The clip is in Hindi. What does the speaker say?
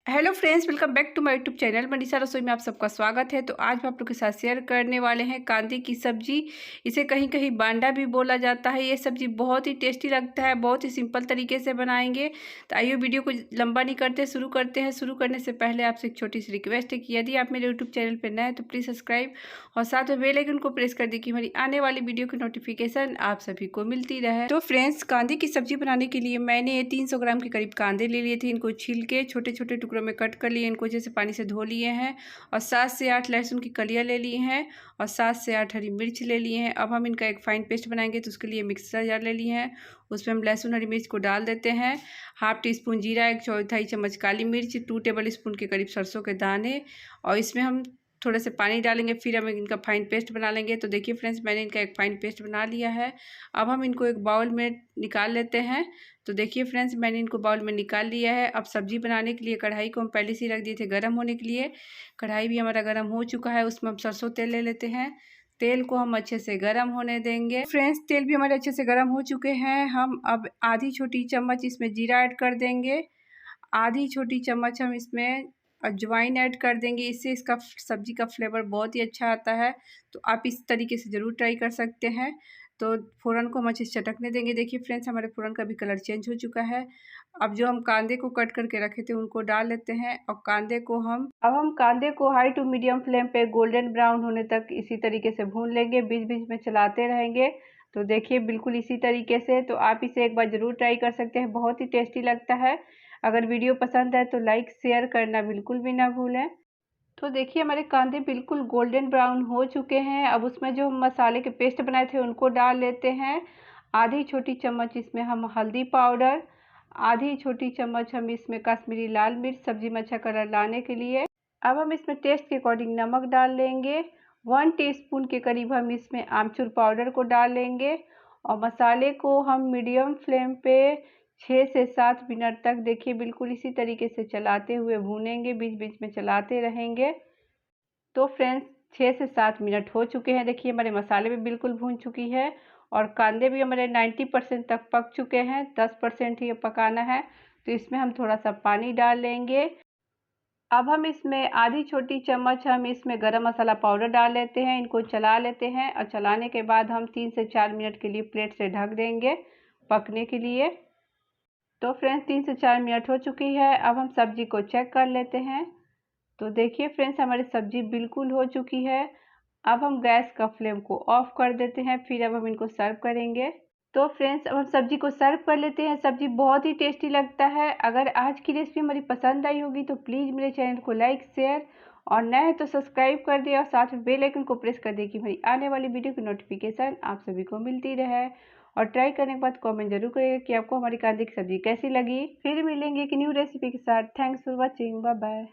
Hello friends, welcome back to my YouTube channel Manisha रसोई में आप सबका स्वागत है। तो आज हम आप लोग के साथ शेयर करने वाले हैं कांदे की सब्जी। इसे कहीं कहीं बांडा भी बोला जाता है। ये सब्जी बहुत ही टेस्टी लगता है, बहुत ही सिंपल तरीके से बनाएंगे। तो आइए वीडियो को लंबा नहीं करते, शुरू करते हैं। शुरू करने से पहले आपसे एक छोटी सी रिक्वेस्ट है कि यदि आप मेरे यूट्यूब चैनल पर नए हैं तो प्लीज़ सब्सक्राइब और साथ में बेल आइकन को प्रेस कर दी कि हमारी आने वाली वीडियो की नोटिफिकेशन आप सभी को मिलती रहे। तो फ्रेंड्स, कांदे की सब्जी बनाने के लिए मैंने 300 ग्राम के करीब कांदे ले लिए थे। इनको छील के छोटे छोटे टुकड़ों में कट कर लिए, इनको अच्छे से पानी से धो लिए हैं। और 7 से 8 लहसुन की कलियां ले लिए हैं और 7 से 8 हरी मिर्च ले लिए हैं। अब हम इनका एक फाइन पेस्ट बनाएंगे, तो उसके लिए मिक्सर जार ले लिए हैं। उसमें हम लहसुन हरी मिर्च को डाल देते हैं। हाफ टी स्पून जीरा, 1/4 चम्मच काली मिर्च, 2 टेबल स्पून के करीब सरसों के दाने, और इसमें हम थोड़ा से पानी डालेंगे। फिर हम इनका फाइन पेस्ट बना लेंगे। तो देखिए फ्रेंड्स, मैंने इनका एक फाइन पेस्ट बना लिया है। अब हम इनको एक बाउल में निकाल लेते हैं। तो देखिए फ्रेंड्स, मैंने इनको बाउल में निकाल लिया है। अब सब्जी बनाने के लिए कढ़ाई को हम पहले से ही रख दिए थे गर्म होने के लिए। कढ़ाई भी हमारा गर्म हो चुका है। उसमें हम सरसों तेल ले लेते हैं। तेल को हम अच्छे से गर्म होने देंगे। फ्रेंड्स, तेल भी हमारे अच्छे से गर्म हो चुके हैं। हम अब आधी छोटी चम्मच इसमें जीरा ऐड कर देंगे। आधी छोटी चम्मच हम इसमें अजवाइन ऐड कर देंगे। इससे इसका सब्जी का फ्लेवर बहुत ही अच्छा आता है। तो आप इस तरीके से ज़रूर ट्राई कर सकते हैं। तो फ़ोरन को हम अच्छे से चटकने देंगे। देखिए फ्रेंड्स, हमारे फ़ोरन का भी कलर चेंज हो चुका है। अब जो हम कांदे को कट करके रखे थे उनको डाल लेते हैं। और कांदे को हाई टू मीडियम फ्लेम पे गोल्डन ब्राउन होने तक इसी तरीके से भून लेंगे। बीच बीच में चलाते रहेंगे। तो देखिए बिल्कुल इसी तरीके से। तो आप इसे एक बार ज़रूर ट्राई कर सकते हैं, बहुत ही टेस्टी लगता है। अगर वीडियो पसंद है तो लाइक शेयर करना बिल्कुल भी ना भूलें। तो देखिए हमारे कांदे बिल्कुल गोल्डन ब्राउन हो चुके हैं। अब उसमें जो हम मसाले के पेस्ट बनाए थे उनको डाल लेते हैं। आधी छोटी चम्मच इसमें हम हल्दी पाउडर, आधी छोटी चम्मच हम इसमें कश्मीरी लाल मिर्च, सब्जी में अच्छा कलर लाने के लिए। अब हम इसमें टेस्ट के अकॉर्डिंग नमक डाल लेंगे। 1 टीस्पून के करीब हम इसमें आमचूर पाउडर को डाल लेंगे। और मसाले को हम मीडियम फ्लेम पे 6 से 7 मिनट तक देखिए बिल्कुल इसी तरीके से चलाते हुए भूनेंगे, बीच बीच में चलाते रहेंगे। तो फ्रेंड्स, 6 से 7 मिनट हो चुके हैं। देखिए हमारे मसाले भी बिल्कुल भून चुकी है और कांदे भी हमारे 90% तक पक चुके हैं। 10% ही पकाना है। तो इसमें हम थोड़ा सा पानी डाल लेंगे। अब हम इसमें आधी छोटी चम्मच हम इसमें गरम मसाला पाउडर डाल लेते हैं। इनको चला लेते हैं और चलाने के बाद हम 3 से 4 मिनट के लिए प्लेट से ढक देंगे पकने के लिए। तो फ्रेंड्स, 3 से 4 मिनट हो चुकी है। अब हम सब्जी को चेक कर लेते हैं। तो देखिए फ्रेंड्स, हमारी सब्जी बिल्कुल हो चुकी है। अब हम गैस का फ्लेम को ऑफ कर देते हैं। फिर अब हम इनको सर्व करेंगे। तो फ्रेंड्स, अब हम सब्जी को सर्व कर लेते हैं। सब्जी बहुत ही टेस्टी लगता है। अगर आज की रेसिपी हमारी पसंद आई होगी तो प्लीज़ मेरे चैनल को लाइक शेयर और नए हैं तो सब्सक्राइब कर दिया और साथ में बेल आइकन को प्रेस कर दिए कि हमारी आने वाली वीडियो की नोटिफिकेशन आप सभी को मिलती रहे। और ट्राई करने के बाद कमेंट जरूर करिएगा कि आपको हमारी कांदे की सब्जी कैसी लगी। फिर मिलेंगे एक न्यू रेसिपी के साथ। Thanks for watching, bye bye.